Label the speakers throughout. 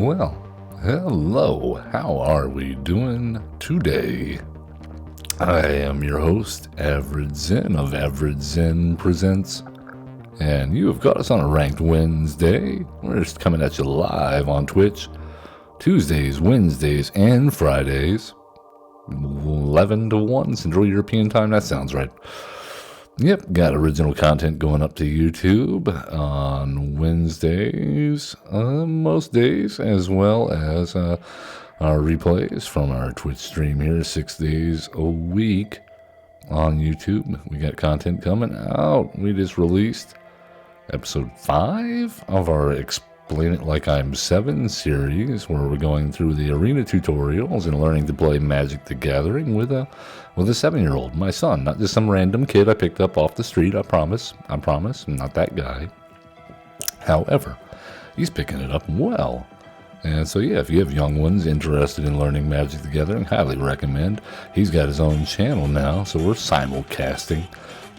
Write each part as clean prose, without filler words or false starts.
Speaker 1: Well, hello, how are we doing today? I am your host, AverageZen of AverageZen Presents, and you have got us on a Ranked Wednesday. We're just coming at you live on Twitch, Tuesdays, Wednesdays, and Fridays, 11 to 1 Central European Time, that sounds right. Yep, got original content going up to YouTube on Wednesdays, most days, as well as our replays from our Twitch stream here 6 days a week on YouTube. We got content coming out. We just released episode 5 of our Explain It Like I'm 7 series, where we're going through the arena tutorials and learning to play Magic the Gathering with a 7-year-old, my son, not just some random kid I picked up off the street. I promise, I'm not that guy. However, he's picking it up well. And so yeah, if you have young ones interested in learning Magic the Gathering, highly recommend. He's got his own channel now, so we're simulcasting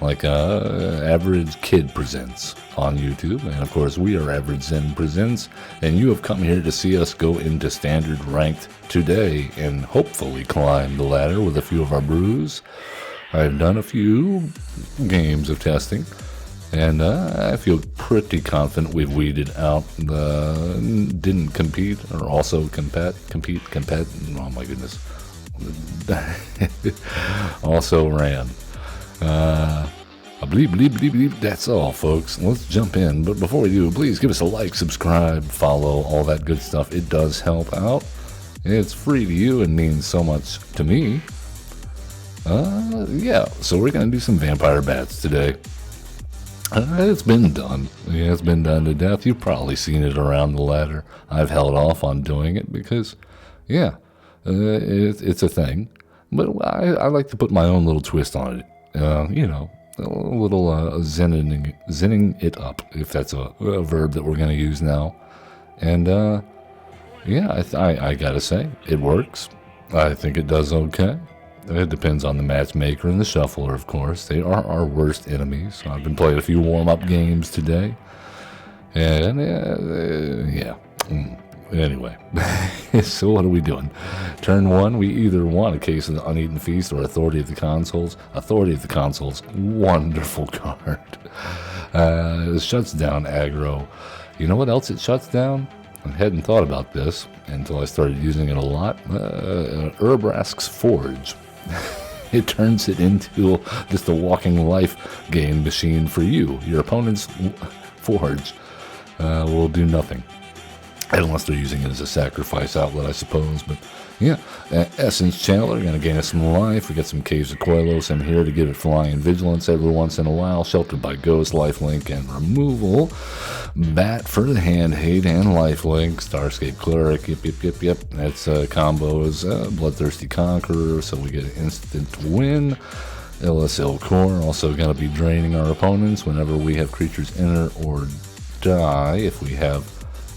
Speaker 1: like Average Kid Presents on YouTube. And of course, we are AverageZen Presents, and you have come here to see us go into Standard Ranked today and hopefully climb the ladder with a few of our brews. I've done a few games of testing, and I feel pretty confident we've weeded out the didn't compete or also compete. Oh my goodness. Also ran. I believe that's all, folks. Let's jump in. But before we do, please give us a like, subscribe, follow, all that good stuff. It does help out. It's free to you and means so much to me. Yeah, so we're going to do some Vampire Bats today. It's been done. Yeah, it's been done to death. You've probably seen it around the ladder. I've held off on doing it because, yeah, it's a thing. But I like to put my own little twist on it. You know, a little zenning it up, if that's a verb that we're going to use now. And yeah, I gotta say, it works. I think it does okay. It depends on the matchmaker and the shuffler, of course. They are our worst enemies. I've been playing a few warm-up games today. And yeah. Anyway, so what are we doing? Turn 1, we either want a Case of the Uneaten Feast or Authority of the Consoles. Authority of the Consoles, wonderful card. It shuts down aggro. You know what else it shuts down? I hadn't thought about this until I started using it a lot. Urbrask's Forge. It turns it into just a walking life gain machine for you. Your opponent's Forge will do nothing. Unless they're using it as a sacrifice outlet, I suppose. But yeah, Essence Channeler, going to gain us some life. We got some Caves of Koilos in here to give it flying vigilance every once in a while. Sheltered by Ghost, lifelink, and removal. Bat for the hand, hate, and lifelink. Starscape Cleric, yep. That's combo is Bloodthirsty Conqueror, so we get an instant win. LSL Core, also going to be draining our opponents whenever we have creatures enter or die, if we have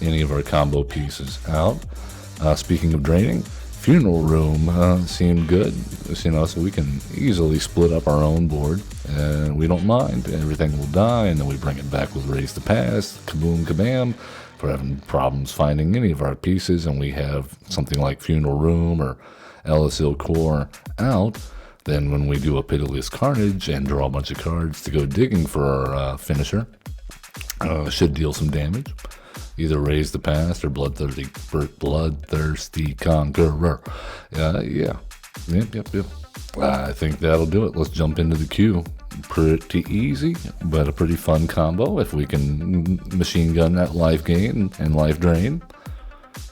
Speaker 1: any of our combo pieces out. Speaking of draining, Funeral Room seemed good, you know, so we can easily split up our own board, and we don't mind. Everything will die, and then we bring it back with Raise the Past, kaboom, kabam. If we're having problems finding any of our pieces, and we have something like Funeral Room or LSL Core out, then when we do a Pitiless Carnage and draw a bunch of cards to go digging for our finisher, should deal some damage. Either Raise the Past or Bloodthirsty Conqueror. Yeah. Yep. I think that'll do it. Let's jump into the queue. Pretty easy, but a pretty fun combo. If we can machine gun that life gain and life drain,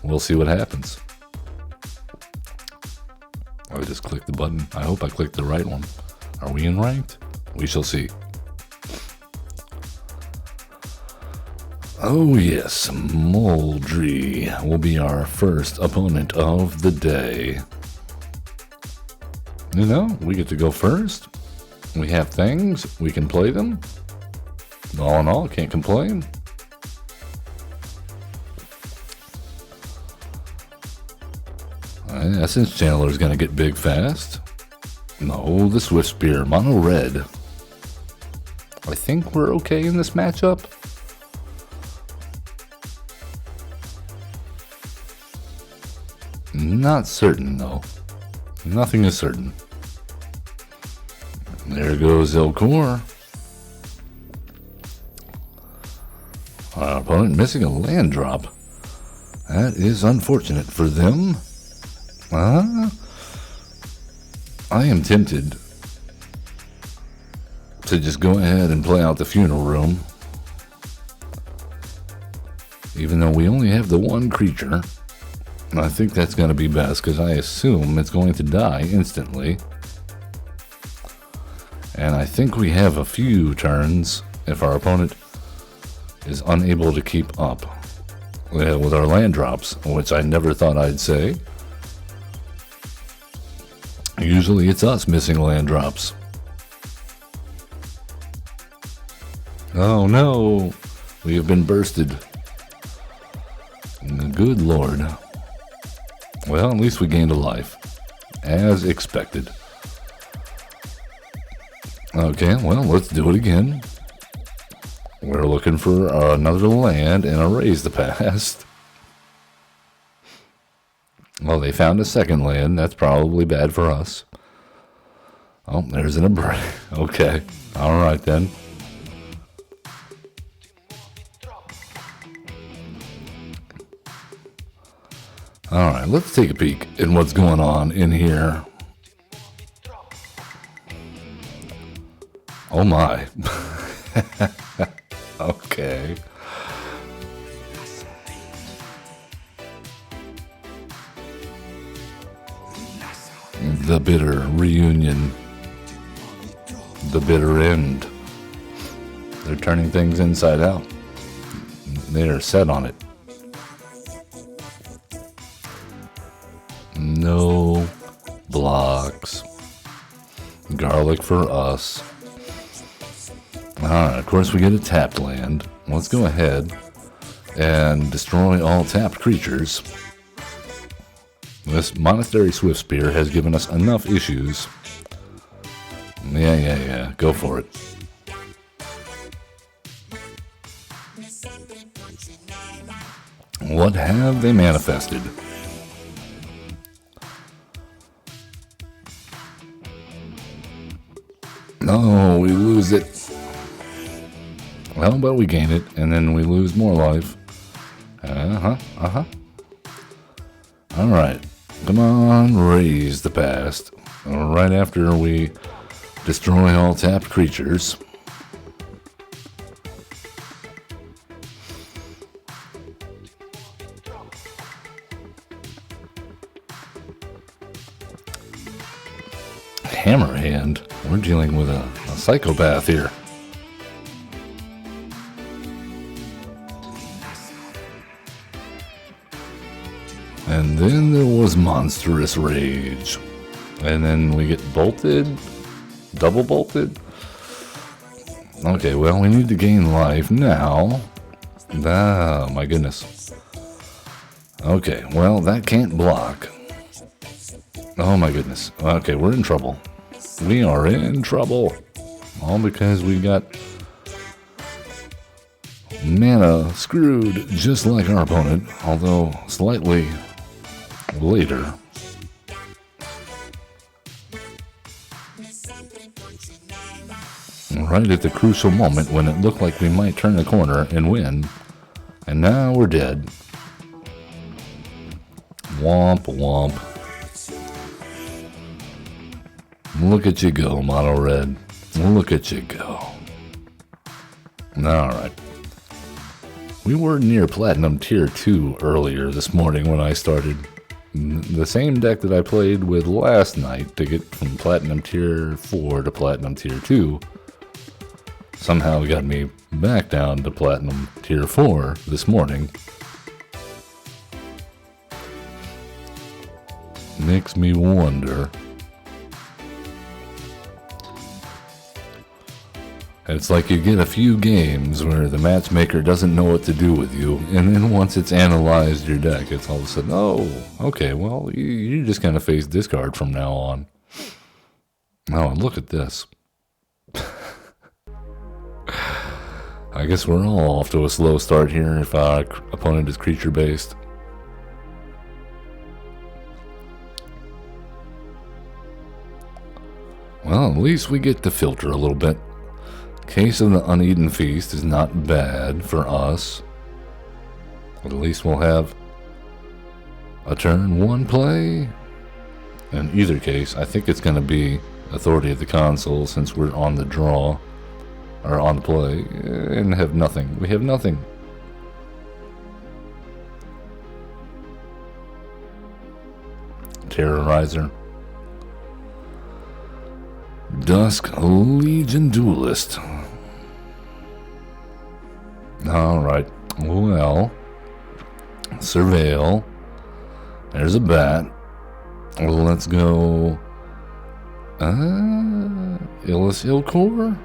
Speaker 1: we'll see what happens. I just clicked the button. I hope I clicked the right one. Are we in ranked? We shall see. Oh yes, Moldry will be our first opponent of the day. You know, we get to go first. We have things, we can play them. All in all, can't complain. Essence Channeler is going to get big fast. No, the Swift Spear, mono red. I think we're okay in this matchup. Not certain, though. Nothing is certain. There goes El Core. Our opponent missing a land drop. That is unfortunate for them. I am tempted to just go ahead and play out the funeral room. Even though we only have the one creature. I think that's going to be best because I assume it's going to die instantly. And I think we have a few turns if our opponent is unable to keep up with our land drops, which I never thought I'd say. Usually it's us missing land drops. Oh no, we have been bursted. Good Lord. Well, at least we gained a life, as expected. Okay, well, let's do it again. We're looking for another land and erase the past. Well, they found a second land. That's probably bad for us. Oh, there's an embrace. Okay, all right then. All right, let's take a peek at what's going on in here. Oh my. Okay. The bitter reunion. The bitter end. They're turning things inside out. They are set on it. No blocks. Garlic for us. Alright, of course we get a tapped land. Let's go ahead and destroy all tapped creatures. This Monastery Swiftspear has given us enough issues. Yeah, go for it. What have they manifested? No, we lose it. Well, but we gain it, and then we lose more life. Alright, come on, raise the past. Right after we destroy all tapped creatures. Hammerhand? We're dealing with a psychopath here. And then there was Monstrous Rage. And then we get bolted? Double bolted? Okay, well, we need to gain life now. Oh, my goodness. Okay, well, that can't block. Oh, my goodness. Okay, we're in trouble. We are in trouble. All because we got mana screwed just like our opponent, although slightly later. Right at the crucial moment when it looked like we might turn the corner and win. And now we're dead. Womp womp. Look at you go, Mono Red. Look at you go. Alright. We were near Platinum Tier 2 earlier this morning when I started. The same deck that I played with last night to get from Platinum Tier 4 to Platinum Tier 2 somehow got me back down to Platinum Tier 4 this morning. Makes me wonder. It's like you get a few games where the matchmaker doesn't know what to do with you, and then once it's analyzed your deck, it's all of a sudden, oh, okay, well, you're just going to face discard from now on. Oh, and look at this. I guess we're all off to a slow start here if our opponent is creature-based. Well, at least we get to filter a little bit. Case of the Uneaten Feast is not bad for us. But at least we'll have a turn 1 play. In either case, I think it's going to be Authority of the Console since we're on the draw. Or on the play. And have nothing. We have nothing. Terrorizer. Dusk Legion Duelist. Alright. Well. Surveil. There's a bat. Let's go. Illis Ilcor?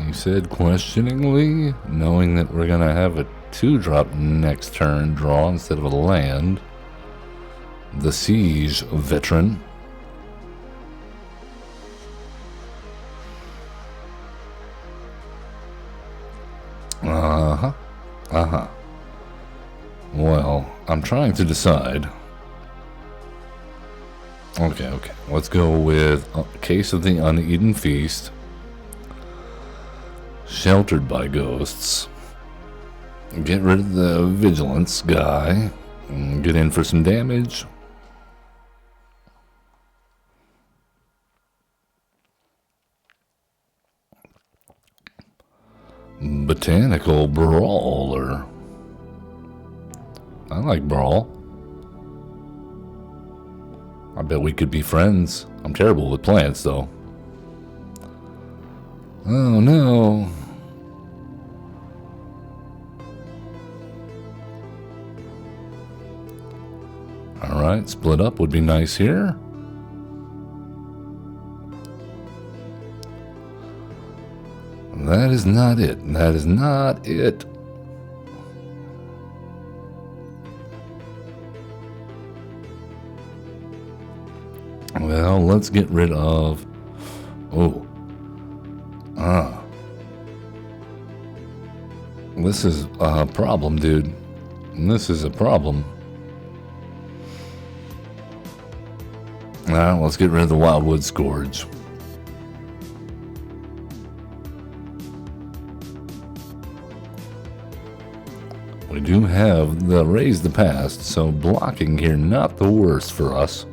Speaker 1: He said questioningly, knowing that we're gonna have a 2-drop next turn draw instead of a land. The Siege Veteran. Well, I'm trying to decide. Okay. Let's go with Case of the Uneaten Feast. Sheltered by Ghosts. Get rid of the Vigilance guy. And get in for some damage. Botanical Brawler. I like Brawl. I bet we could be friends. I'm terrible with plants, though. Oh, no. Alright, split up would be nice here. That is not it. That is not it. Well, let's get rid of... Oh. This is a problem, dude. This is a problem. Alright, let's get rid of the Wildwood Scourge. We do have the Raise the Past, so blocking here not the worst for us.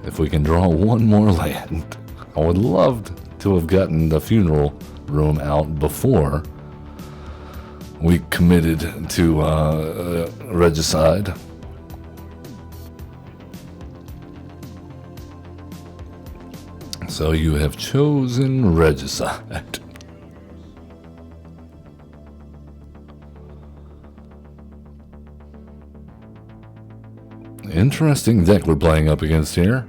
Speaker 1: If we can draw one more land. I would love to have gotten the Funeral Room out before we committed to Regicide. So you have chosen Regicide. Interesting deck we're playing up against here.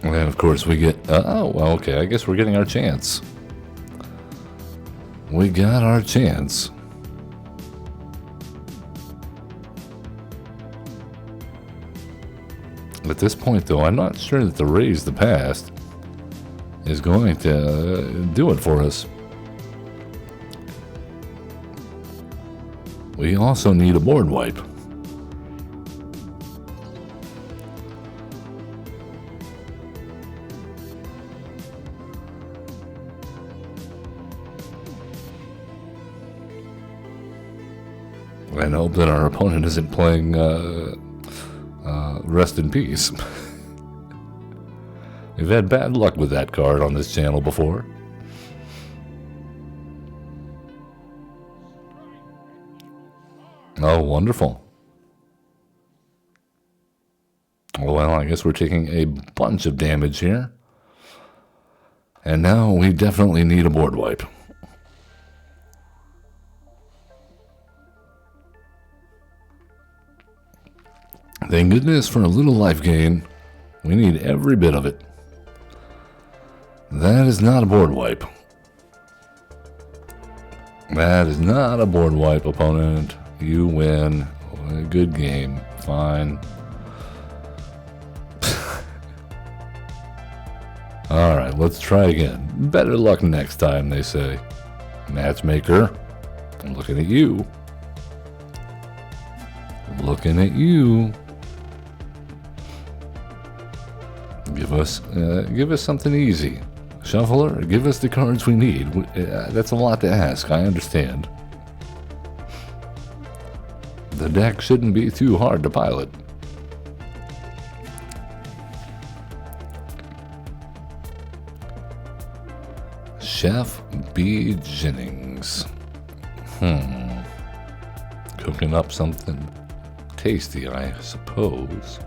Speaker 1: And of course we get... oh, well, okay, I guess we're getting our chance. We got our chance. At this point, though, I'm not sure that the Raise the Past is going to do it for us. We also need a board wipe. And hope that our opponent isn't playing Rest in Peace. We've had bad luck with that card on this channel before. Oh, wonderful. Well, I guess we're taking a bunch of damage here. And now we definitely need a board wipe. Thank goodness for a little life gain. We need every bit of it. That is not a board wipe. That is not a board wipe, opponent. You win. Good game. Fine. Alright, let's try again. Better luck next time, they say. Matchmaker, I'm looking at you. Looking at you. Give us something easy. Shuffler, give us the cards we need. That's a lot to ask, I understand. The deck shouldn't be too hard to pilot. Chef B. Jennings. Cooking up something tasty, I suppose.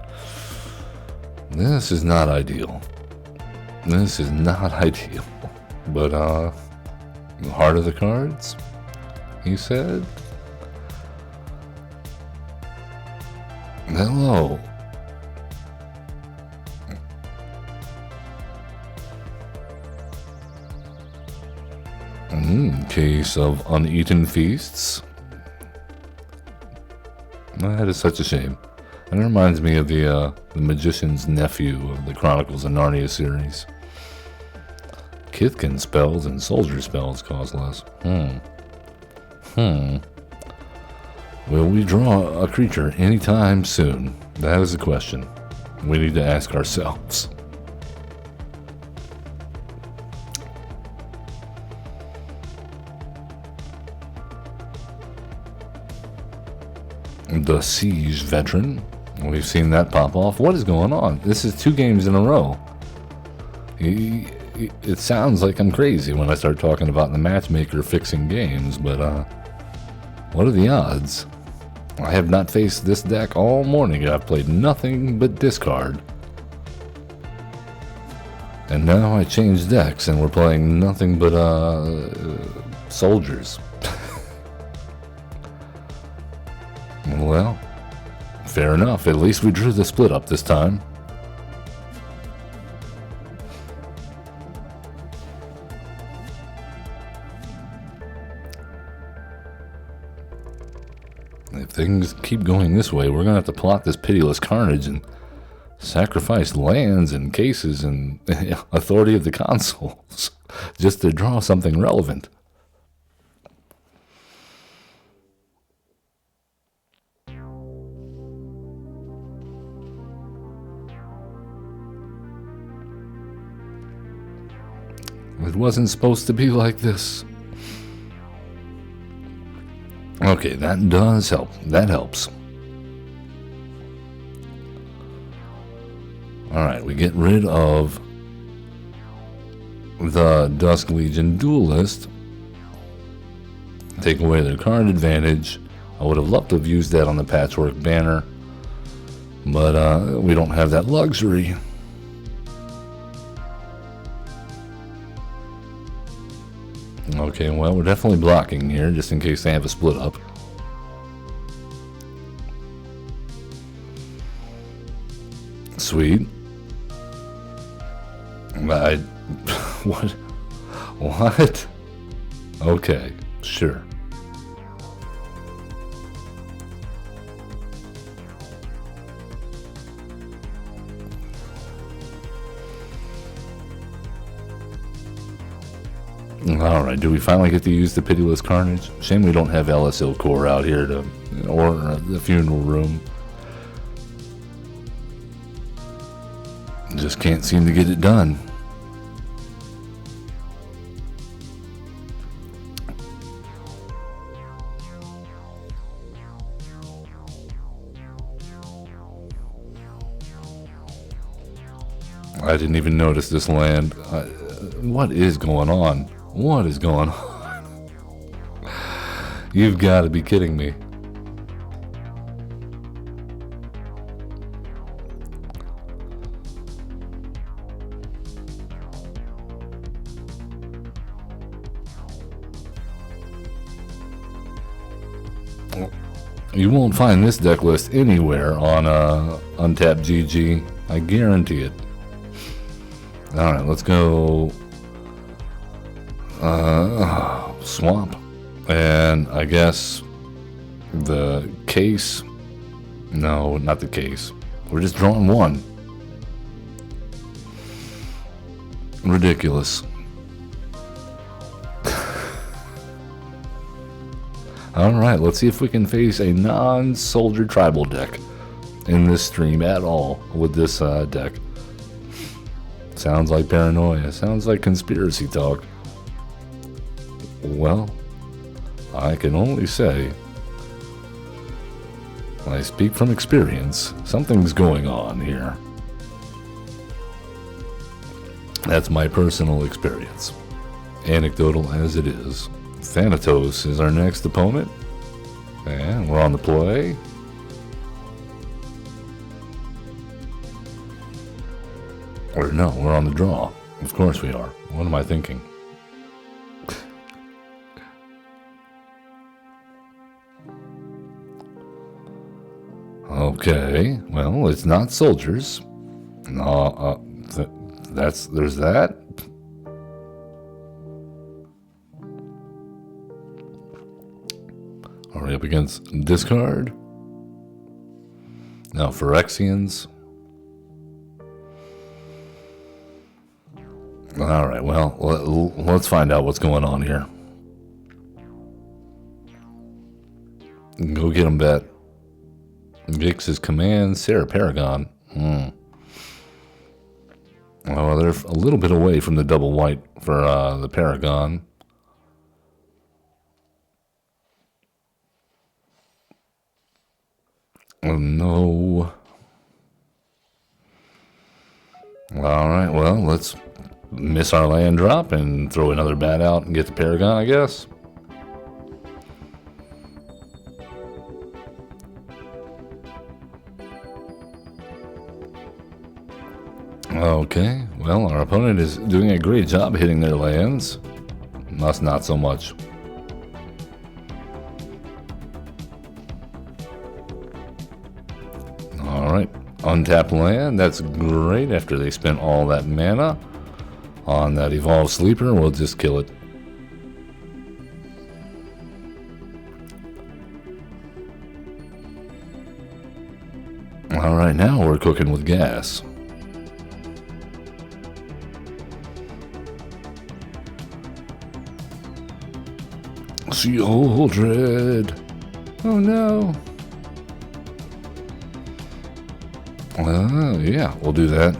Speaker 1: This is not ideal. This is not ideal. But, heart of the cards, he said. Hello. Case of uneaten feasts. That is such a shame. And it reminds me of the Magician's Nephew of the Chronicles of Narnia series. Kithkin spells and soldier spells cost less. Will we draw a creature anytime soon? That is a question we need to ask ourselves. The Siege Veteran. We've seen that pop off. What is going on? This is 2 games in a row. It sounds like I'm crazy when I start talking about the matchmaker fixing games, but what are the odds? I have not faced this deck all morning. I've played nothing but discard. And now I changed decks and we're playing nothing but soldiers. Well, fair enough. At least we drew the split up this time. If things keep going this way, we're going to have to plot this pitiless carnage and sacrifice lands and cases and authority of the consoles just to draw something relevant. It wasn't supposed to be like this. Okay, that does help. That helps. Alright, we get rid of the Dusk Legion Duelist. Take away their card advantage. I would have loved to have used that on the Patchwork banner, but we don't have that luxury. Okay, well, we're definitely blocking here, just in case they have a split up. Sweet. What? What? Okay, sure. Alright, do we finally get to use the Pitiless Carnage? Shame we don't have LSL Core out here to, or the Funeral Room. Just can't seem to get it done. I didn't even notice this land. What is going on? What is going on? You've got to be kidding me. You won't find this deck list anywhere on Untapped GG. I guarantee it. Alright, let's go Swamp. And I guess the case. No, not the case. We're just drawing one. Ridiculous. Alright, let's see if we can face a non-soldier tribal deck in this stream at all with this deck. Sounds like paranoia. Sounds like conspiracy talk. Well, I can only say, I speak from experience, something's going on here. That's my personal experience. Anecdotal as it is. Thanatos is our next opponent. And we're on the play. Or no, we're on the draw. Of course we are. What am I thinking? Okay, well, it's not soldiers. There's that. Are we up against discard? No, Phyrexians. Alright, well, let's find out what's going on here. Go get him, bet. Vix's command, Sarah Paragon. Oh, they're a little bit away from the double white for the Paragon. Oh, no. Alright, well, let's miss our land drop and throw another bat out and get the Paragon, I guess. Okay, well, our opponent is doing a great job hitting their lands. Us not so much. Alright, untapped land, that's great. After they spent all that mana on that Evolved Sleeper, we'll just kill it. Alright, now we're cooking with gas. Shieldred. Oh no. Yeah, we'll do that.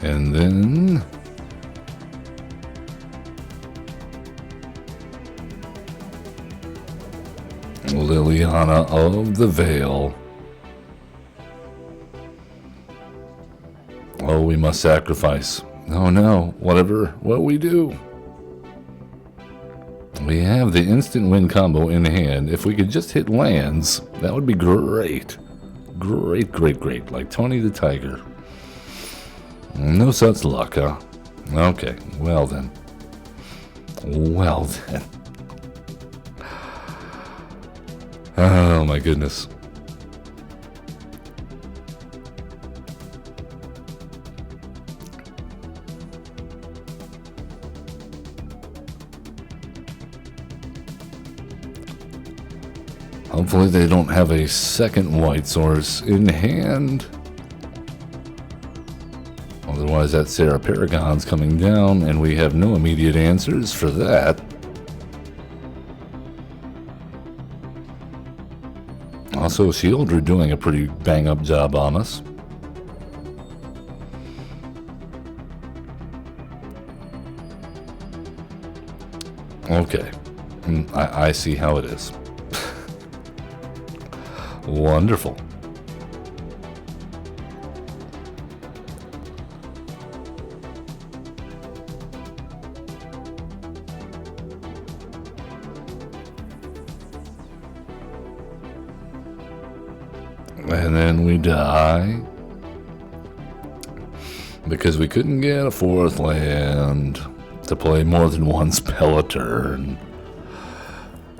Speaker 1: And then Liliana of the Veil. Oh, we must sacrifice. Oh no, what we do? We have the instant win combo in hand. If we could just hit lands, that would be great. Great. Like Tony the Tiger. No such luck, huh? Okay, well then. Oh my goodness. Hopefully they don't have a second white source in hand. Otherwise that Sarah Paragon's coming down and we have no immediate answers for that. Also, Shieldred doing a pretty bang-up job on us. Okay, I see how it is. Wonderful. And then we die because we couldn't get a fourth land to play more than one spell a turn.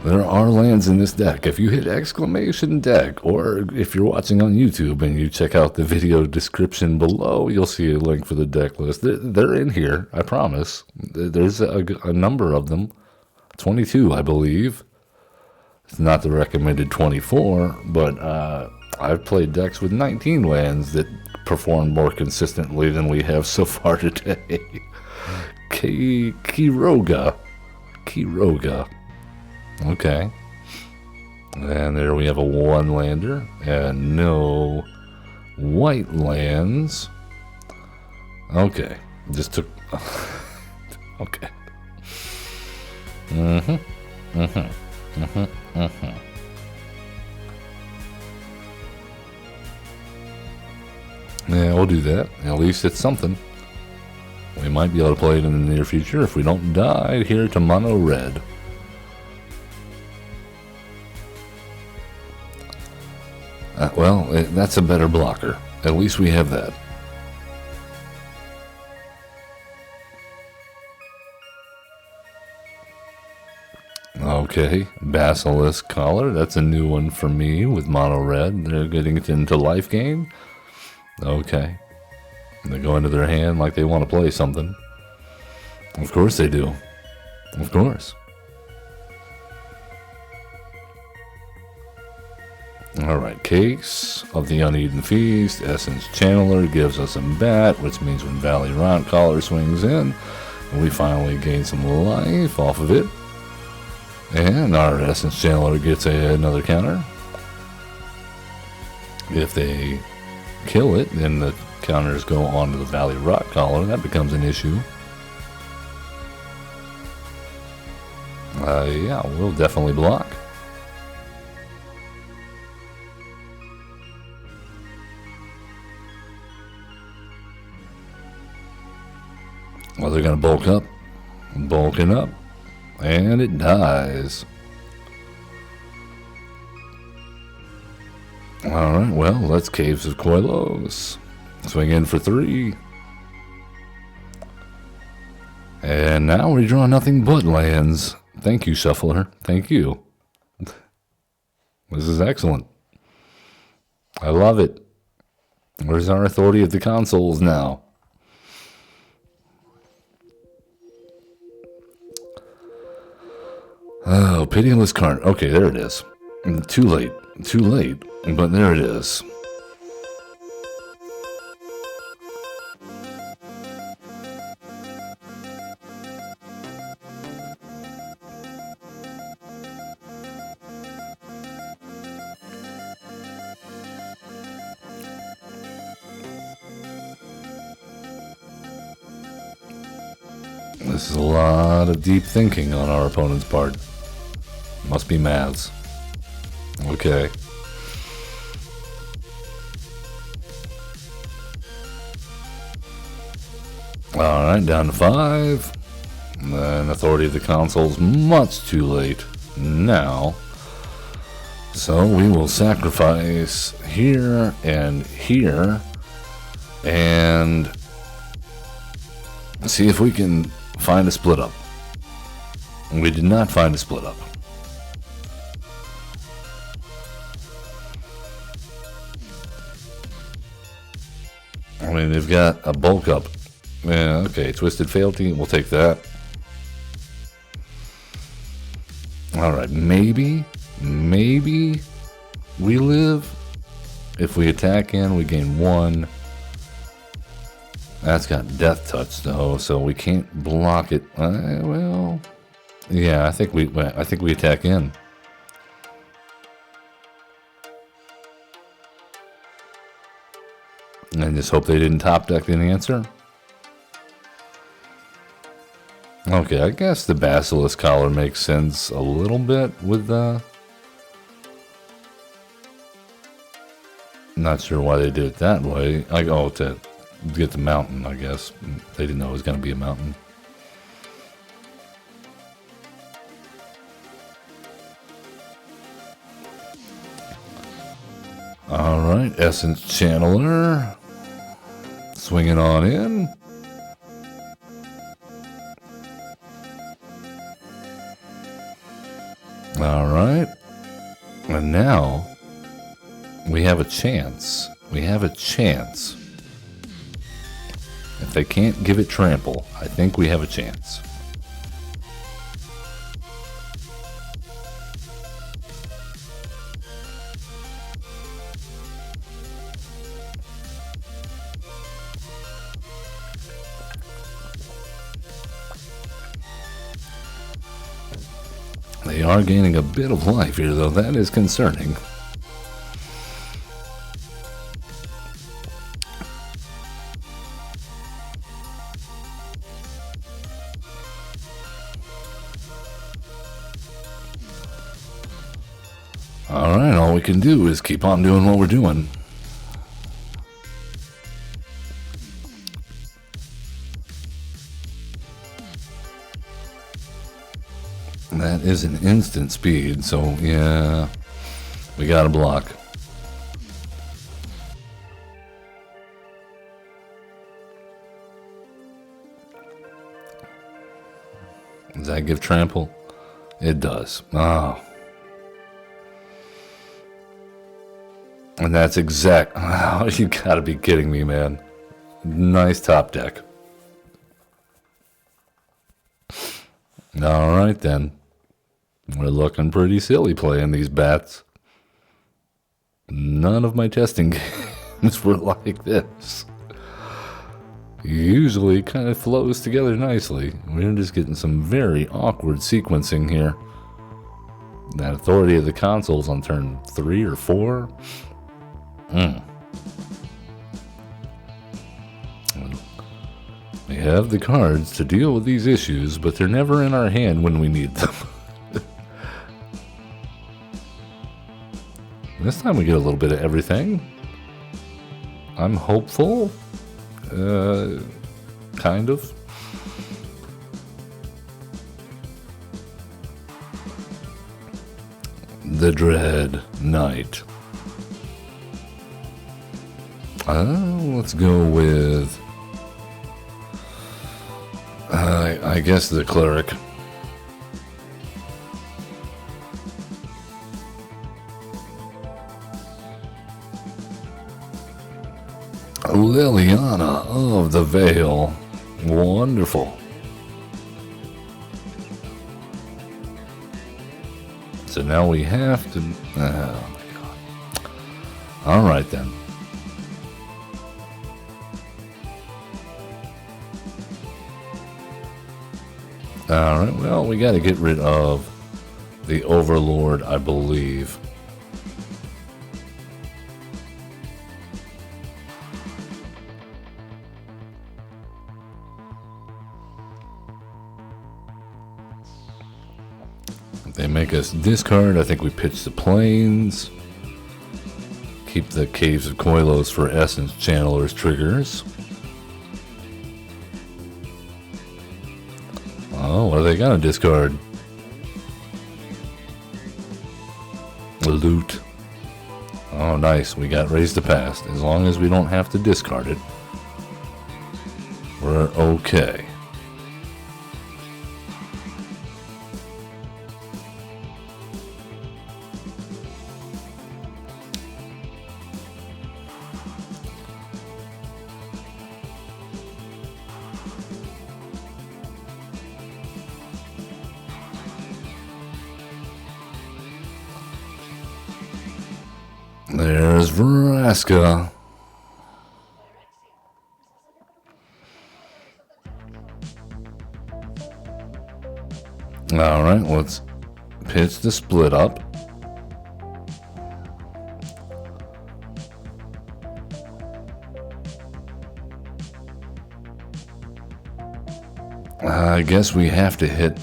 Speaker 1: There are lands in this deck. If you hit exclamation deck, or if you're watching on YouTube and you check out the video description below, you'll see a link for the deck list. They're in here, I promise. There's a number of them. 22, I believe. It's not the recommended 24, but I've played decks with 19 lands that perform more consistently than we have so far today. Kiroga. Okay. And there we have a 1-lander and no white lands. Okay. Just took... okay. Yeah, we'll do that. At least it's something. We might be able to play it in the near future if we don't die here to mono red. Well, that's a better blocker. At least we have that. Okay, Basilisk Collar. That's a new one for me with mono red. They're getting it into life gain. Okay. They go into their hand like they want to play something. Of course they do. Of course. Alright, Case of the Uneaten Feast. Essence Channeler gives us a bat, which means when Valley Rot Collar swings in, we finally gain some life off of it. And our Essence Channeler gets another counter. If they kill it, then the counters go on to the Valley Rot Collar. That becomes an issue. Yeah, we'll definitely block. Well, they're going to bulk up. Bulking up. And it dies. Alright, well, let's Caves of Koilos. Swing in for 3. And now we draw nothing but lands. Thank you, Shuffler. Thank you. This is excellent. I love it. Where's our authority of the consoles now? Oh, Pitiless Card. Okay, there it is. Too late. Too late. But there it is. This is a lot of deep thinking on our opponent's part. Must be maths. Okay. Alright, down to 5. And Authority of the Console's much too late now. So we will sacrifice here and here. And see if we can find a split up. We did not find a split up. I mean, they've got a bulk up. Yeah, okay, Twisted Fealty, we'll take that. Alright, maybe we live. If we attack in, we gain 1. That's got Death Touch though, so we can't block it. Well, yeah, I think we attack in. And just hope they didn't top deck the answer. Okay, I guess the Basilisk Collar makes sense a little bit with the... Not sure why they did it that way. To get the mountain, I guess. They didn't know it was going to be a mountain. Alright, Essence Channeler. Swinging on in. Alright. And now we have a chance. We have a chance. If they can't give it trample, I think we have a chance. They are gaining a bit of life here, though. That is concerning. Alright, all we can do is keep on doing what we're doing. That is an instant speed, so yeah, we got to block. Does that give trample? It does. Oh. And that's exact. Oh, you gotta be kidding me, man. Nice top deck. Alright then. We're looking pretty silly playing these bats. None of my testing games were like this. Usually it kind of flows together nicely. We're just getting some very awkward sequencing here. That authority of the consoles on turn 3 or 4. We have the cards to deal with these issues, but they're never in our hand when we need them. This time we get a little bit of everything. I'm hopeful. Kind of. The Dread Knight. Let's go with... I guess the Cleric. Liliana of the Veil. Wonderful. So now we have to... Oh my god. Alright then. Alright, well, we got to get rid of the Overlord, I believe. If they make us discard, I think we pitch the Plains. Keep the Caves of Koilos for Essence Channelers triggers. Oh, what are they gonna discard? Loot. Oh, nice. We got Raise the Past. As long as we don't have to discard it, we're okay. There's Vraska. Alright, let's pitch the split up. I guess we have to hit...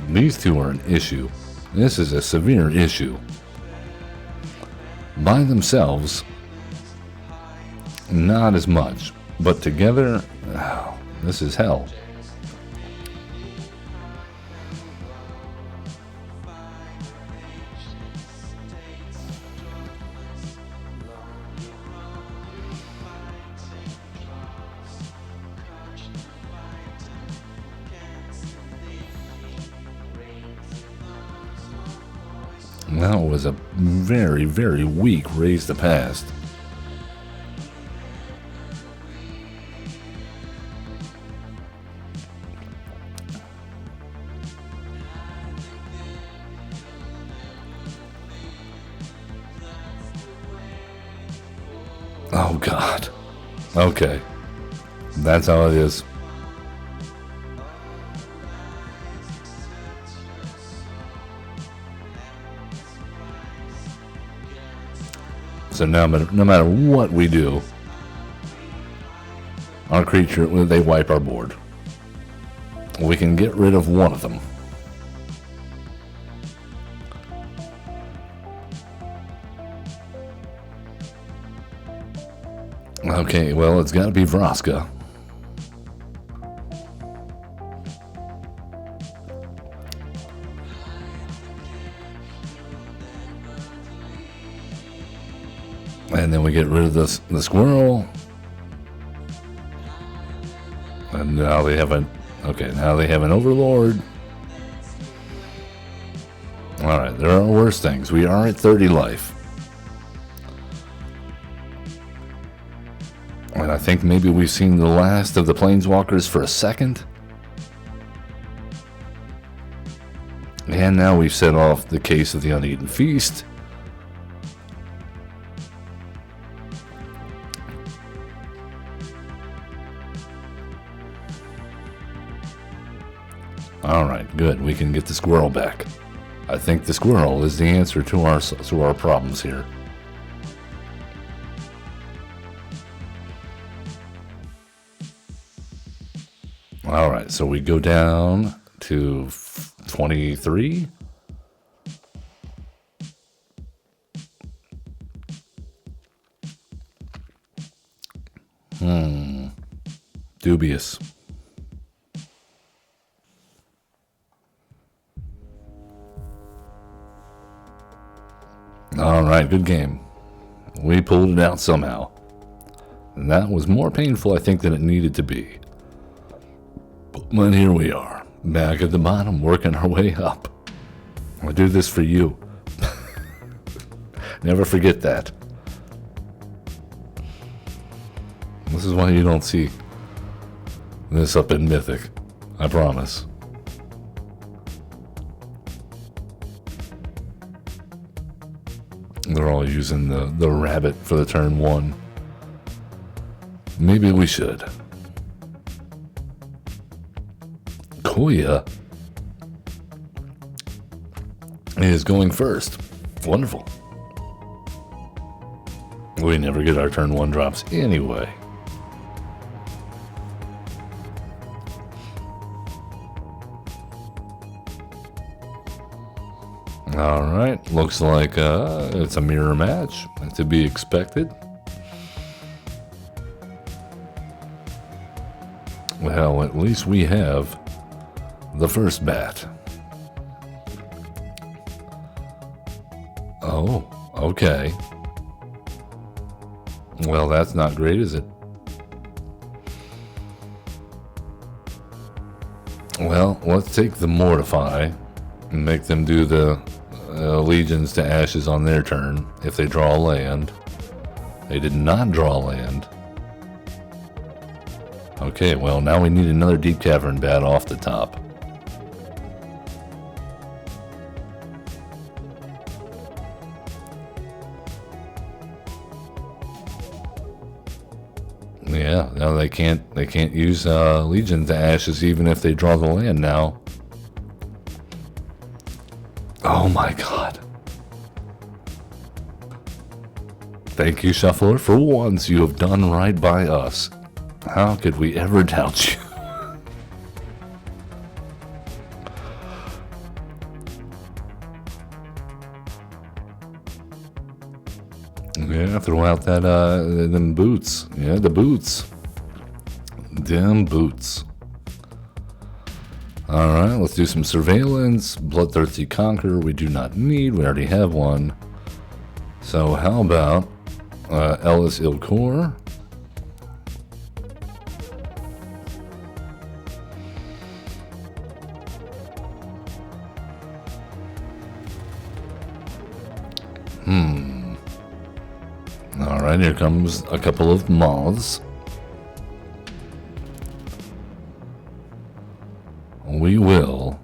Speaker 1: These two are an issue. This is a severe issue. By themselves, not as much, but together, oh, this is hell. That was a very, very weak Raise the Past. Oh God. Okay. That's how it is. So no matter what we do, our creature, they wipe our board. We can get rid of one of them. Okay, well, it's got to be Vraska. And then we get rid of the squirrel. And now they have now they have an overlord. Alright, there are worse things. We are at 30 life. And I think maybe we've seen the last of the planeswalkers for a second. And now we've set off the case of the uneaten feast. Alright, good. We can get the squirrel back. I think the squirrel is the answer to our problems here. Alright, so we go down to 23. Dubious. Alright, good game. We pulled it out somehow. And that was more painful, I think, than it needed to be. But here we are, back at the bottom, working our way up. I do this for you. Never forget that. This is why you don't see this up in Mythic. I promise. They're all using the rabbit for the turn 1. Maybe we should. Koya is going first. Wonderful. We never get our turn 1 drops anyway. Alright, looks like it's a mirror match, to be expected. Well, at least we have the first bat. Oh, okay. Well, that's not great, is it? Well, let's take the Mortify and make them do the Legions to Ashes on their turn if they draw a land. They did not draw a land. Okay, well, now we need another Deep Cavern bat off the top. Yeah, now they can't use Legion to Ashes even if they draw the land now. Oh my god. Thank you, Shuffler. For once, you have done right by us. How could we ever doubt you? Yeah, throw out that, them boots. Yeah, the boots. Damn boots. Alright, let's do some surveillance. Bloodthirsty Conqueror, we do not need. We already have one. So how about Ellis Ilkor? Alright, here comes a couple of moths. We will.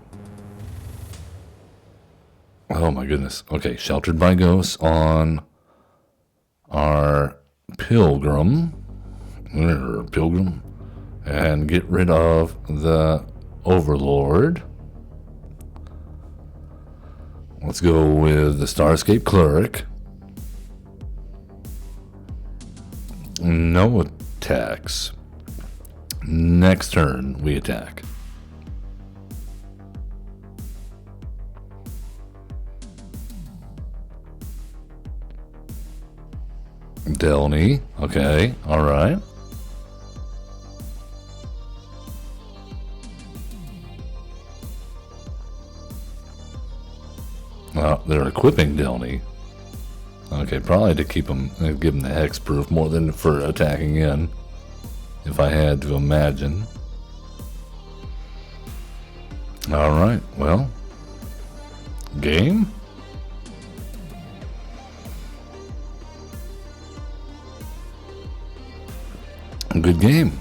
Speaker 1: Oh my goodness. Okay, Sheltered by Ghosts on our Pilgrim. And get rid of the Overlord. Let's go with the Starscape Cleric. No attacks. Next turn, we attack. Delny. Okay, alright. They're equipping Delny. Okay, probably to keep him, give him the hexproof more than for attacking in, if I had to imagine. Alright, well. Game? Good game.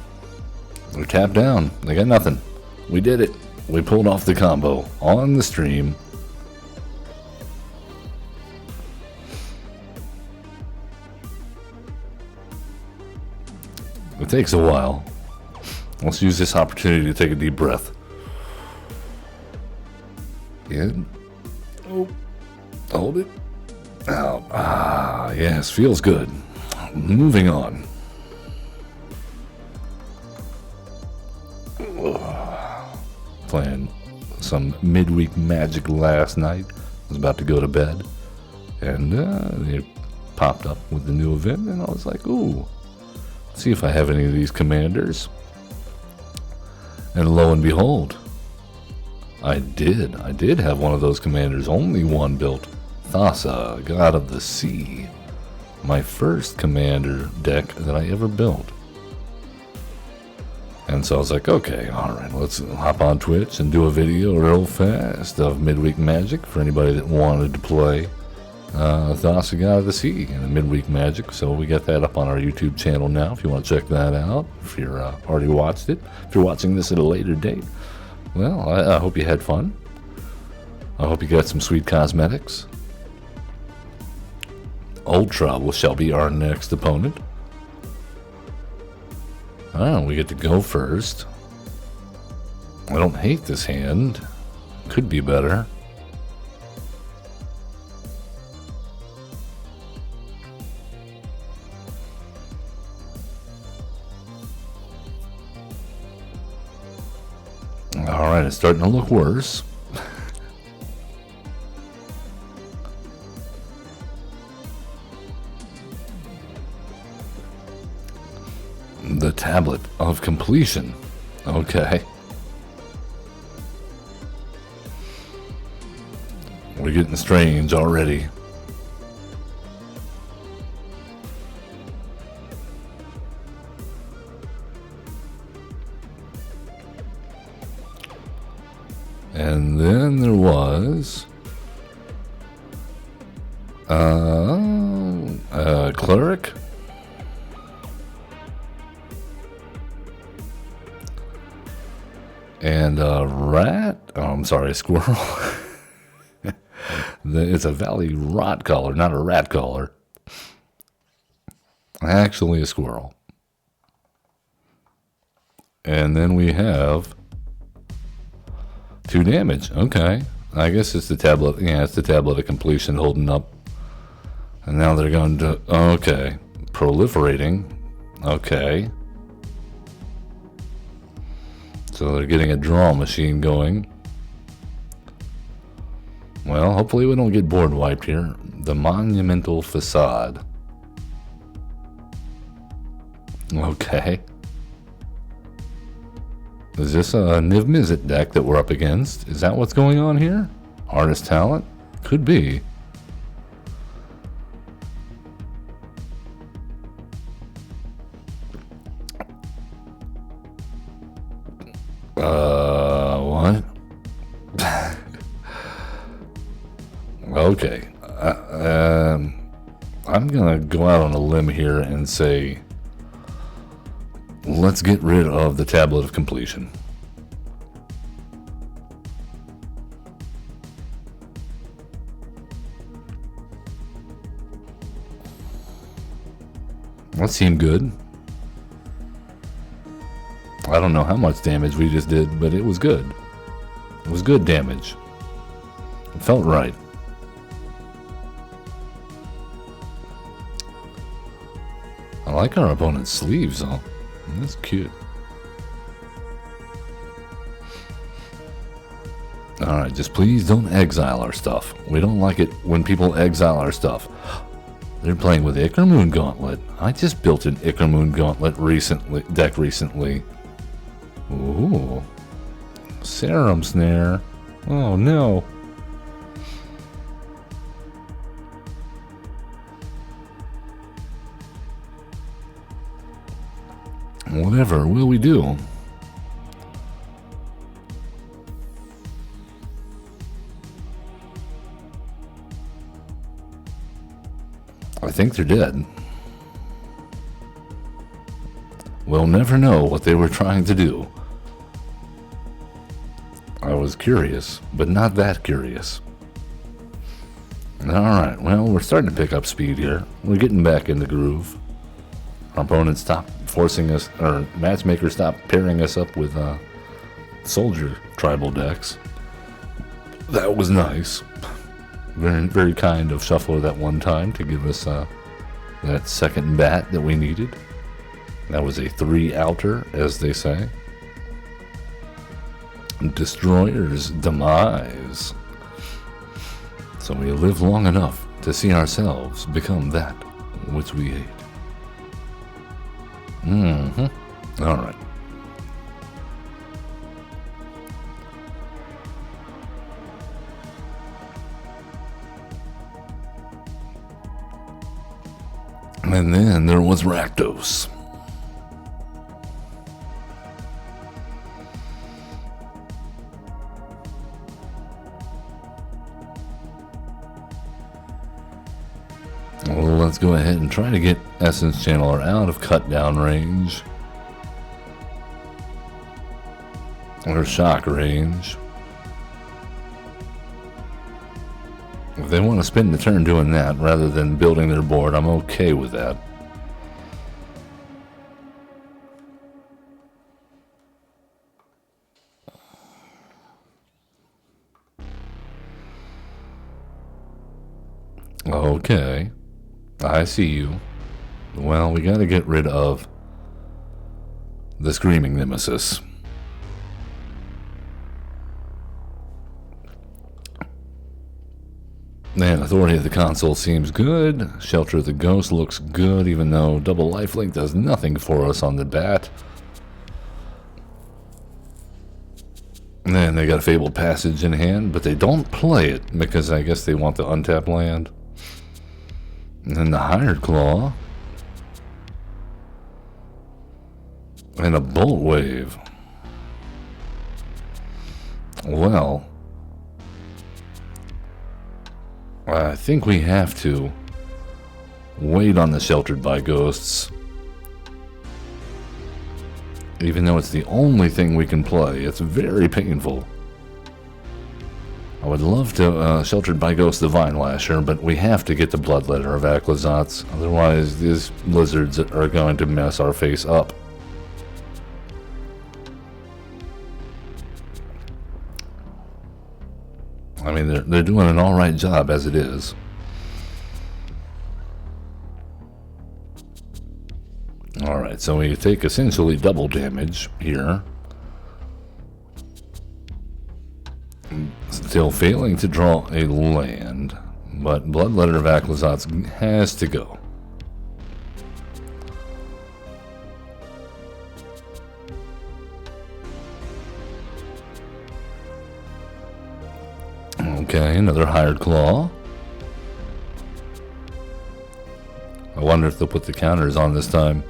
Speaker 1: They're tapped down. They got nothing. We did it. We pulled off the combo on the stream. It takes a while. Let's use this opportunity to take a deep breath. Yeah. Oh. Hold it. Out. Ah, yes. Feels good. Moving on. Playing some midweek Magic last night. I was about to go to bed. And it popped up with the new event. And I was like, ooh. See if I have any of these commanders. And lo and behold, I did. I did have one of those commanders. Only one built. Thassa, God of the Sea. My first commander deck that I ever built. And so I was like, okay, alright, let's hop on Twitch and do a video real fast of Midweek Magic for anybody that wanted to play Thassa, God of the Sea and the Midweek Magic. So we got that up on our YouTube channel now if you want to check that out, if you're already watched it. If you're watching this at a later date, well, I hope you had fun. I hope you got some sweet cosmetics. Ultra shall be our next opponent. Oh, we get to go first. I don't hate this hand. Could be better. Alright, it's starting to look worse. The Tablet of Completion. Okay. We're getting strange already. And then there was Cleric. And a rat. Oh, I'm sorry, a squirrel. It's a Valley Rot Collar, not a rat collar. Actually, a squirrel. And then we have 2 damage. Okay. I guess it's the tablet. Yeah, it's the Tablet of Completion holding up. And now they're going to. Okay. Proliferating. Okay. So they're getting a draw machine going. Well, hopefully we don't get board wiped here. The Monumental Facade. Okay. Is this a Niv Mizzet deck that we're up against? Is that what's going on here? Artist Talent? Could be. What? Okay. I'm gonna go out on a limb here and say, let's get rid of the Tablet of Completion. That seemed good. I don't know how much damage we just did, but it was good. It was good damage. It felt right. I like our opponent's sleeves, though. That's cute. Alright, just please don't exile our stuff. We don't like it when people exile our stuff. They're playing with Ickermoon Gauntlet. I just built an Ickermoon Gauntlet deck recently. Ooh. Serum Snare. Oh no. Whatever will we do? I think they're dead. We'll never know what they were trying to do. I was curious, but not that curious. Alright, well, we're starting to pick up speed here. We're getting back in the groove. Our opponent stopped forcing us, or Matchmaker stopped pairing us up with soldier tribal decks. That was nice. Very, very kind of Shuffler that one time to give us that second bat that we needed. That was a 3-outer, as they say. Destroyer's demise. So we live long enough to see ourselves become that which we hate. Alright. And then there was Rakdos. Well, let's go ahead and try to get Essence Channeler out of cut down range. Or shock range. If they want to spend the turn doing that rather than building their board, I'm okay with that. Okay. I see you. Well, we gotta get rid of the Screaming Nemesis. Man, Authority of the Console seems good. Shelter of the Ghost looks good, even though double lifelink does nothing for us on the bat. And then they got a Fabled Passage in hand, but they don't play it because I guess they want the untapped land. And then the Hired Claw. And a Bolt Wave. Well, I think we have to wait on the Sheltered by Ghosts. Even though it's the only thing we can play, it's very painful. I would love to Sheltered by Ghosts Divine Lasher, but we have to get the Bloodletter of Aclazotz. Otherwise, these lizards are going to mess our face up. I mean, they're doing an alright job as it is. Alright, so we take essentially double damage here. Still failing to draw a land, but Bloodletter of Aclazotz has to go. Okay, another Hired Claw. I wonder if they'll put the counters on this time.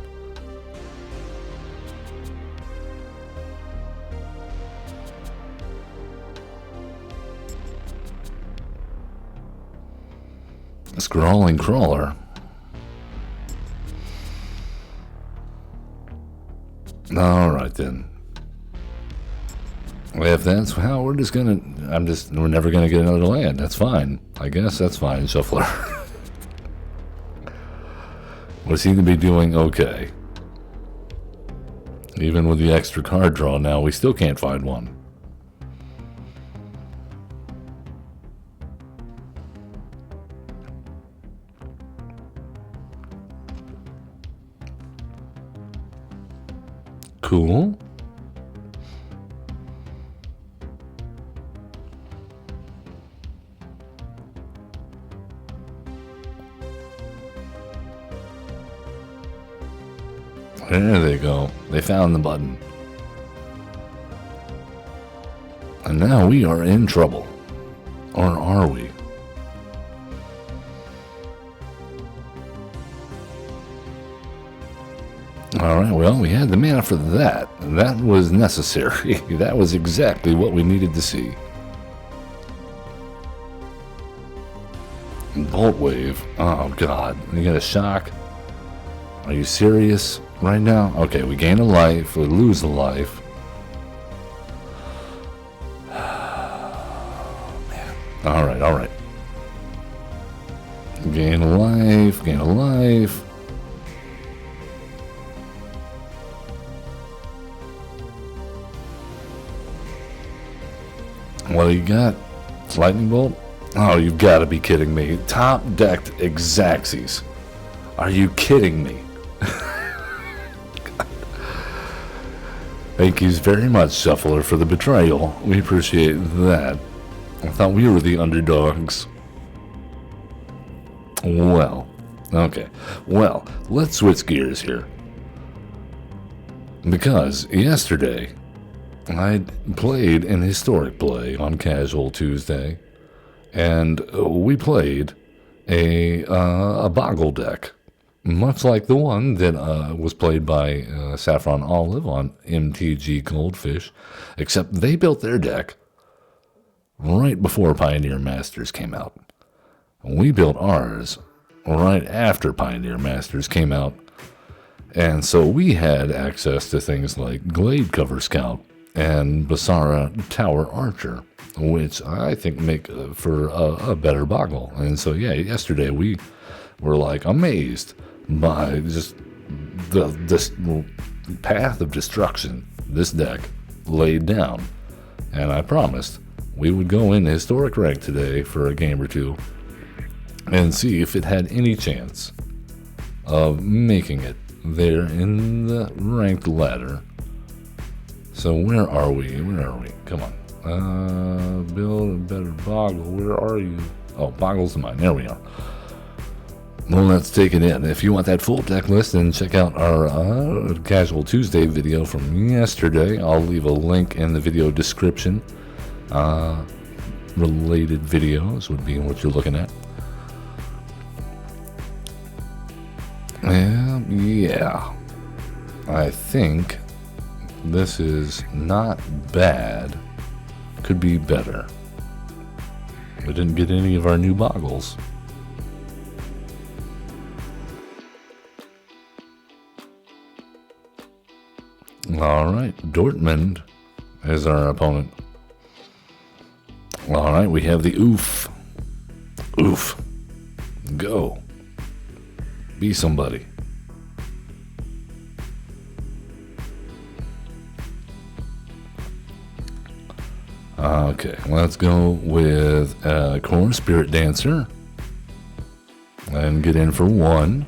Speaker 1: Scrawling Crawler. Alright then. If that's how we're just gonna, we're never gonna get another land. That's fine. I guess that's fine, Shuffler. We seem to be doing okay. Even with the extra card draw now, we still can't find one. Cool. There they go. They found the button. And now we are in trouble. Or are we? Alright, well, we had the mana for that. That was necessary. That was exactly what we needed to see. Bolt wave. Oh, God. You got a shock? Are you serious right now? Okay, we gain a life. We lose a life. Man. Alright, alright. Gain a life. Gain a life. What do you got? Lightning bolt? Oh, you've got to be kidding me. Top decked Exaxes. Are you kidding me? Thank you very much, Shuffler, for the betrayal. We appreciate that. I thought we were the underdogs. Well, okay. Well, let's switch gears here. Because yesterday, I played an historic play on Casual Tuesday, and we played a Boggle deck, much like the one that was played by Saffron Olive on MtG Goldfish, except they built their deck right before Pioneer Masters came out. We built ours right after Pioneer Masters came out, and so we had access to things like Glade Cover Scout and Basara Tower Archer, which I think make for a better Boggle. And so, yeah, yesterday we were like amazed by just this path of destruction this deck laid down. And I promised we would go into historic rank today for a game or two and see if it had any chance of making it there in the ranked ladder. So where are we? Where are we? Come on. Build a better Boggle. Where are you? Oh, Boggles of mine. There we are. Well, let's take it in. If you want that full deck list, then check out our Casual Tuesday video from yesterday. I'll leave a link in the video description. Related videos would be what you're looking at. Yeah. I think this is not bad. Could be better. We didn't get any of our new Boggles. Alright, Dortmund is our opponent. Alright, we have the Oof. Oof. Go. Be somebody. Okay, let's go with Core Spirit Dancer and get in for one.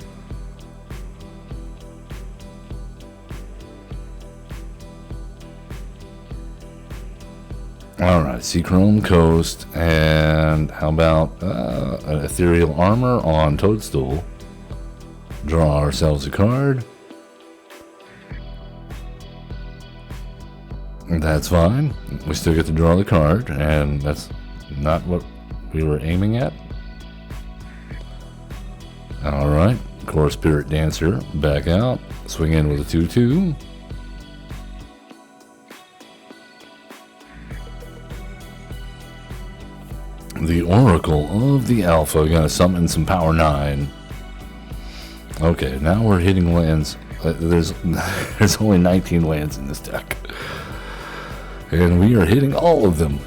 Speaker 1: Alright, Seachrome Coast, and how about an Ethereal Armor on Toadstool? Draw ourselves a card. That's fine. We still get to draw the card, and that's not what we were aiming at. Alright, Core Spirit Dancer, back out. Swing in with a 2/2. The Oracle of the Alpha, gonna summon some Power 9. Okay, now we're hitting lands. There's only 19 lands in this deck. And we are hitting all of them.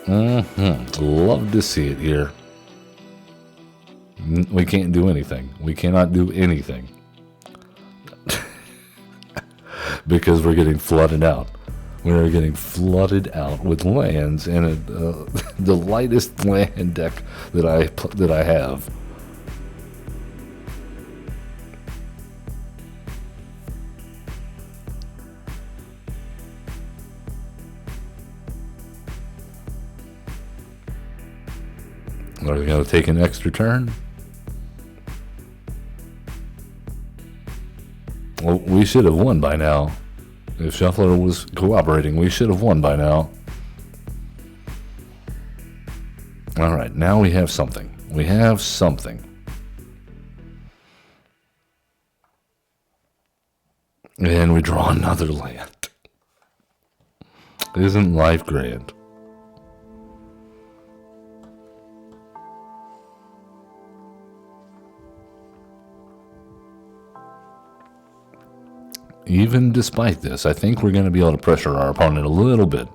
Speaker 1: Love to see it here. We can't do anything. We cannot do anything. Because we're getting flooded out. We are getting flooded out with lands, and the lightest land deck that I have. Are we going to take an extra turn? Well, we should have won by now. If Shuffler was cooperating, we should have won by now. Alright, now we have something. We have something. And we draw another land. Isn't life grand? Even despite this, I think we're going to be able to pressure our opponent a little bit.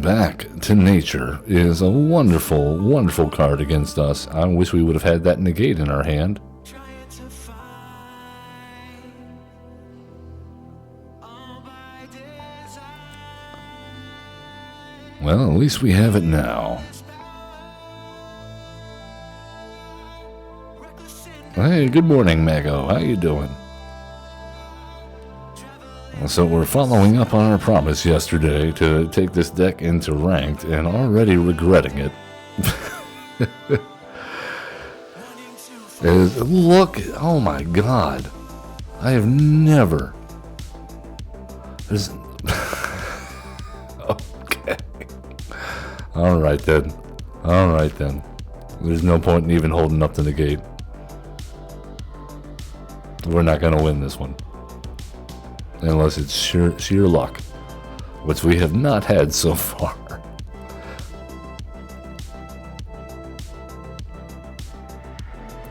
Speaker 1: Back to Nature is a wonderful, wonderful card against us. I wish we would have had that negate in our hand. Well, at least we have it now. Hey, good morning, Mago. How you doing? So we're following up on our promise yesterday to take this deck into ranked and already regretting it. Look, oh my god. I have never... There's... Okay. Alright then. Alright then. There's no point in even holding up to the gate. We're not going to win this one. Unless it's sheer luck, which we have not had so far.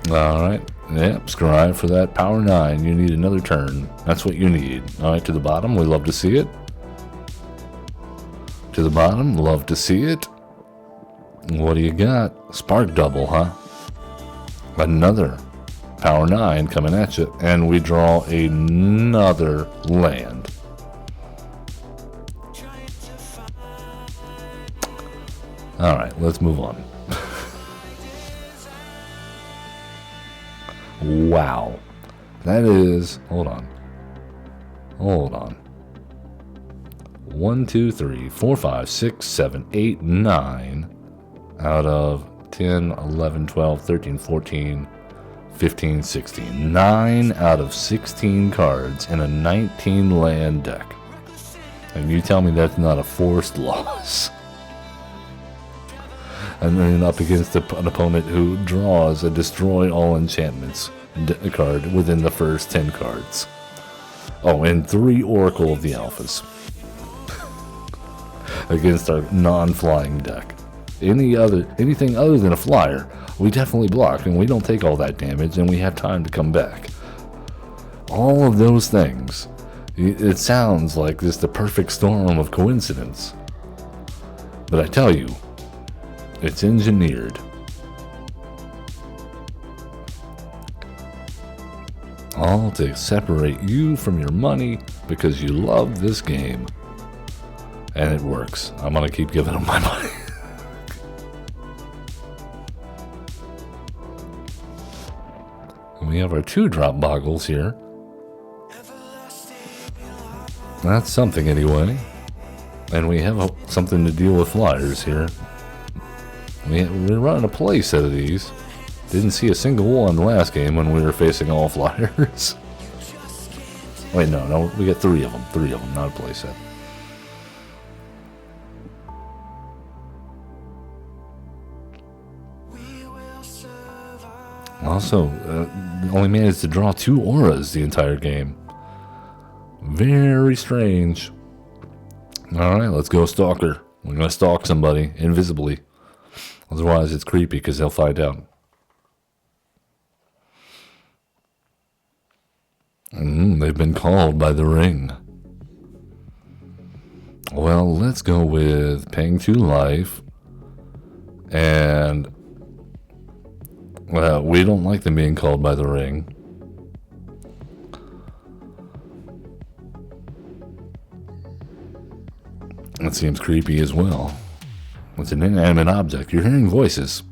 Speaker 1: Alright, yep, scribe for that power 9. You need another turn. That's what you need. Alright, to the bottom, we love to see it. To the bottom, love to see it. What do you got? Spark double, huh? Another power 9 coming at you, and we draw another land. Alright, let's move on. Wow. That is... Hold on. Hold on. 1, 2, 3, 4, 5, 6, 7, 8, 9 out of 10, 11, 12, 13, 14... 15, 16. 9 out of 16 cards in a 19 land deck. And you tell me that's not a forced loss. And then up against an opponent who draws a Destroy All Enchantments card within the first 10 cards. Oh, and 3 Oracle of the Alphas. Against our non-flying deck. Anything other than a flyer, we definitely block, and we don't take all that damage, and we have time to come back. All of those things, it sounds like this the perfect storm of coincidence. But I tell you, it's engineered. All to separate you from your money because you love this game. And it works. I'm gonna keep giving them my money. We have our 2-drop Bogles here. That's something anyway. And we have something to deal with flyers here. We're running a play set of these. Didn't see a single one last game when we were facing all flyers. Wait, no, we got 3 of them. 3 of them, not a play set. Also, only managed to draw 2 auras the entire game. Very strange. Alright, let's go Stalker. We're going to stalk somebody invisibly. Otherwise, it's creepy because they'll find out. They've been called by the ring. Well, let's go with paying 2 life. And... well, we don't like them being called by the ring. That seems creepy as well. It's an inanimate object. You're hearing voices.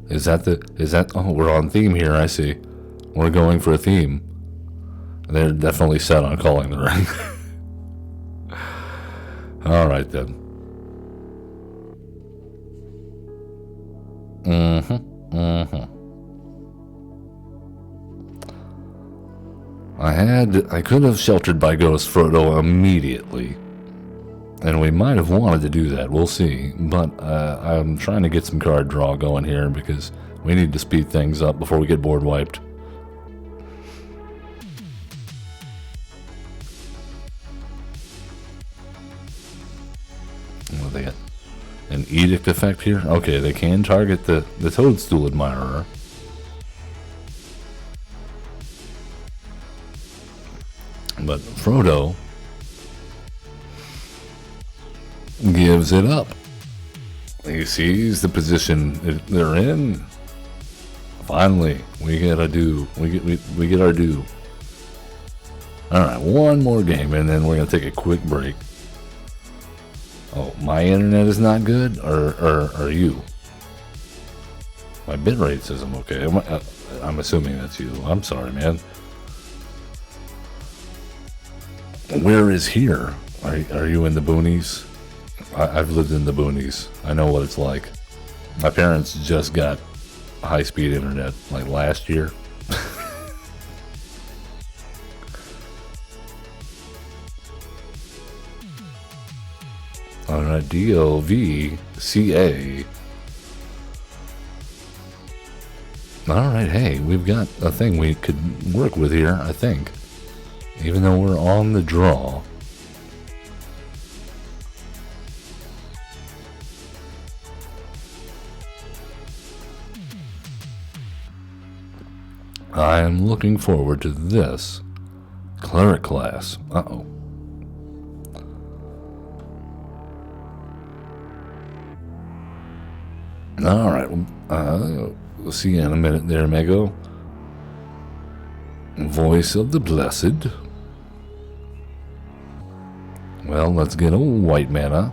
Speaker 1: Is that... oh, we're on theme here, I see. We're going for a theme. They're definitely set on calling the ring. All right, then. I could have sheltered by Ghost Frodo immediately. And we might have wanted to do that. We'll see. But I'm trying to get some card draw going here because we need to speed things up before we get board wiped. What they got? An edict effect here? Okay, they can target the Toadstool Admirer. But Frodo gives it up. He sees the position they're in. Finally, we get our due. We get our due. All right, one more game, and then we're gonna take a quick break. Oh, my internet is not good, or are you? My bitrate says I'm okay. I'm assuming that's you. I'm sorry, man. Where is here? Are you in the boonies? I've lived in the boonies. I know what it's like. My parents just got high-speed internet like last year. All right, DOVCA. All right, hey, we've got a thing we could work with here, I think. Even though we're on the draw. I am looking forward to this cleric class. Uh-oh. All right. We'll see you in a minute there, Mego. Voice of the Blessed. Well, let's get a white mana.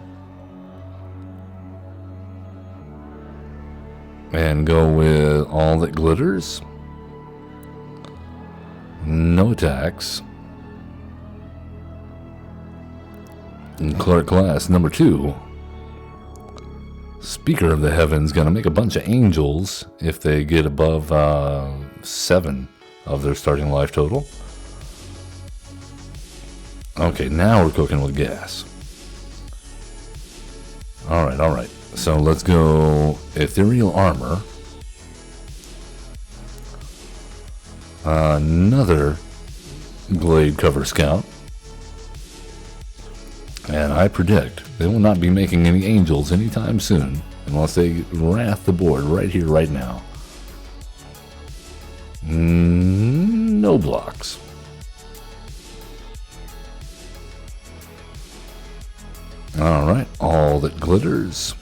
Speaker 1: And go with All That Glitters. No attacks. And cleric class number 2. Speaker of the Heavens gonna make a bunch of angels if they get above 7 of their starting life total. Okay, now we're cooking with gas. Alright. So let's go Ethereal Armor. Another Glade Cover Scout. And I predict they will not be making any angels anytime soon unless they wrath the board right here, right now. No blocks. Alright, All That Glitters.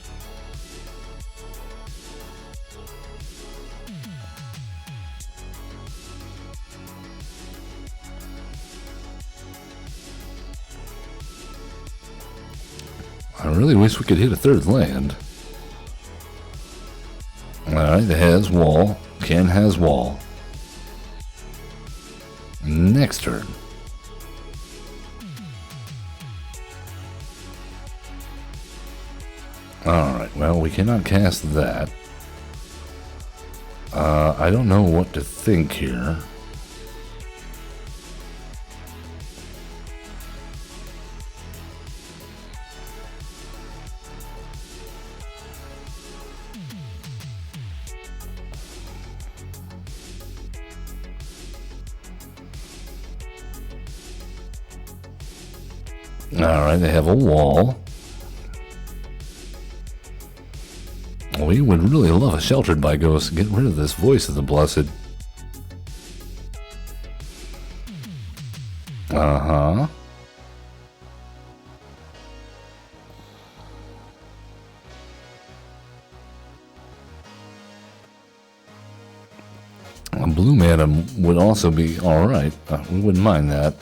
Speaker 1: I really wish we could hit a third land. Alright, it has wall. Ken has wall. Next turn. Alright, well, we cannot cast that. I don't know what to think here. Alright, they have a wall. We would really love a Sheltered by Ghost. Get rid of this Voice of the Blessed. Uh-huh. A blue mana would also be alright. We wouldn't mind that.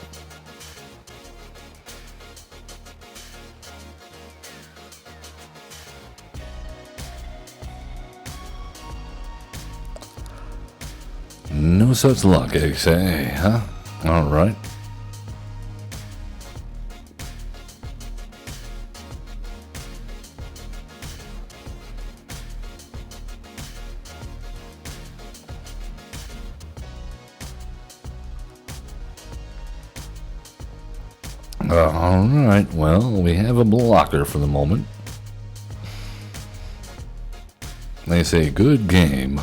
Speaker 1: No such luck, I say, huh? All right. All right. Well, we have a blocker for the moment. They say good game.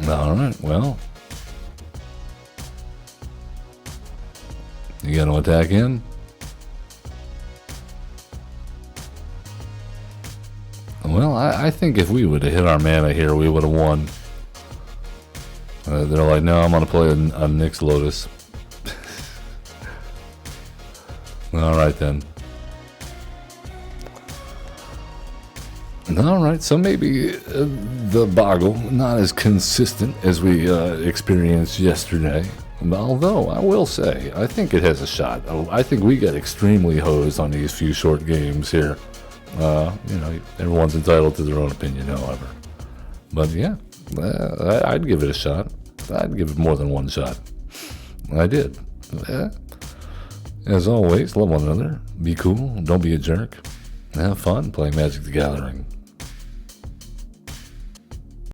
Speaker 1: All right. Well, you got to attack in. Well, I think if we would have hit our mana here, we would have won. They're like, no, I'm going to play a Nyx Lotus. All right, then. All right, so maybe the Boggle, not as consistent as we experienced yesterday. Although, I will say, I think it has a shot. I think we got extremely hosed on these few short games here. Everyone's entitled to their own opinion, however. But yeah, I'd give it a shot. I'd give it more than one shot. I did. As always, love one another. Be cool. Don't be a jerk. Have fun playing Magic the Gathering.